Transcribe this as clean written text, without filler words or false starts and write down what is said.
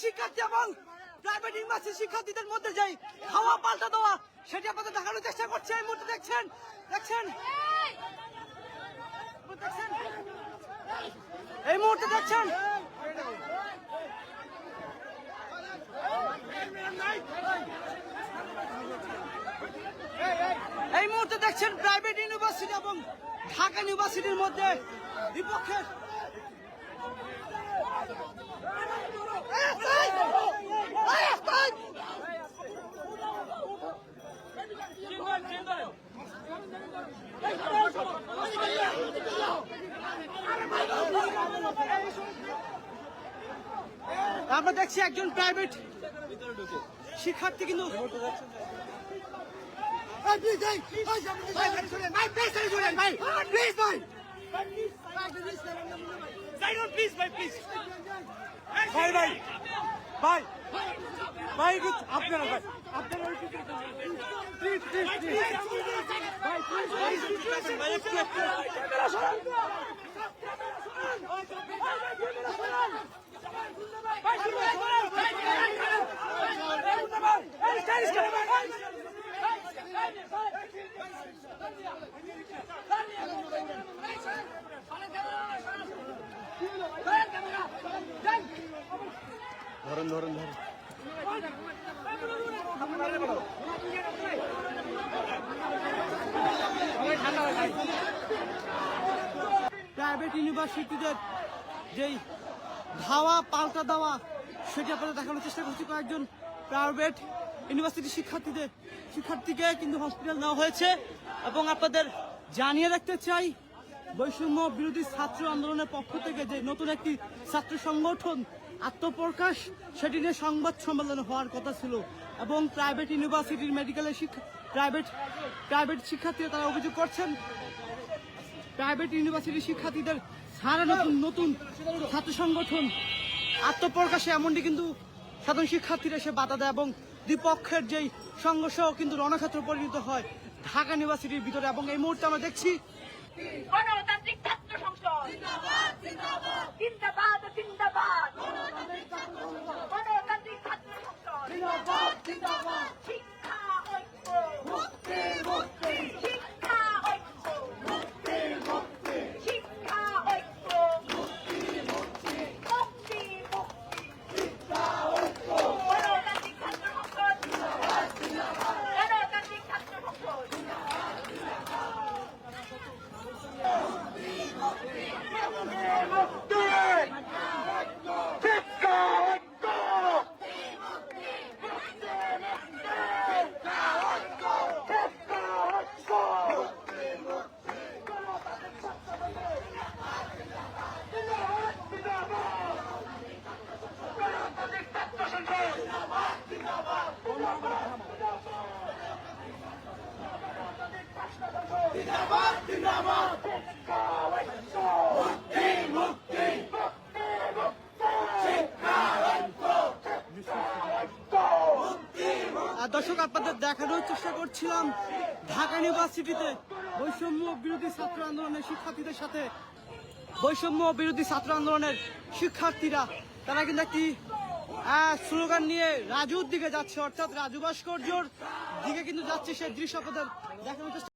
শিক্ষার্থী এবং private university শিক্ষার্থীদের মধ্যে যেই খাওয়া পাল্টা দেওয়া সেটি আপনাদের দেখানোর চেষ্টা করছে। এই মুহূর্তে দেখছেন এই মুহূর্তে দেখছেন প্রাইভেট ইউনিভার্সিটি এবং ঢাকা ইউনিভার্সিটির মধ্যে বিপক্ষের আমরা দেখছি একজন প্রাইভেট শিক্ষার্থী কিন্তু ধরুন প্রাইভেট ইউনিভার্সিটিদের যেই ধাওয়া পাল্টা দেওয়া সেটি আপনাদের দেখানোর চেষ্টা করছি। কয়েকজন প্রাইভেট ইউনিভার্সিটি শিক্ষার্থীকে কিন্তু হসপিটাল নেওয়া হয়েছে এবং আপনাদের জানিয়ে রাখতে চাই বৈষম্য বিরোধী ছাত্র আন্দোলনের পক্ষ থেকে যে নতুন একটি ছাত্র সংগঠন আত্মপ্রকাশ সেটি নিয়ে সংবাদ সম্মেলন হওয়ার কথা ছিল এবং প্রাইভেট ইউনিভার্সিটির মেডিকেলের প্রাইভেট শিক্ষার্থীরা তারা অভিযোগ করছেন প্রাইভেট ইউনিভার্সিটি শিক্ষার্থীদের সারা নতুন ছাত্র সংগঠন আত্মপ্রকাশে এমনটি কিন্তু সাধারণ শিক্ষার্থীরা এসে বাধা দেয় এবং দ্বিপক্ষের যেই সংঘর্ষ কিন্তু রণক্ষেত্র পরিণত হয় ঢাকা ইউনিভার্সিটির ভিতরে। এবং এই মুহূর্তে আমরা দেখছি গণতান্ত্রিক ছাত্র সংসদ জিন্দাবাদ জিন্দাবাদ গণতান্ত্রিক ছাত্র সংসদ শিক্ষা ঐক্য শিক্ষা ঐক্য শিক্ষা ঐক্য মুক্তি গণতান্ত্রিক ছাত্র সংসদ গণতান্ত্রিক ছাত্র সংসদ দর্শক আপনাদের দেখানোর চেষ্টা করছিলাম ঢাকা ইউনিভার্সিটিতে বৈষম্য বিরোধী ছাত্র আন্দোলনের শিক্ষার্থীদের সাথে বৈষম্য বিরোধী ছাত্র আন্দোলনের শিক্ষার্থীরা তারা কিন্তু একটি স্লোগান নিয়ে রাজুর দিকে যাচ্ছে, অর্থাৎ রাজু ভাস্কর্যর দিকে কিন্তু যাচ্ছে। সেই দৃশ্য আপনাদের দেখানোর চেষ্টা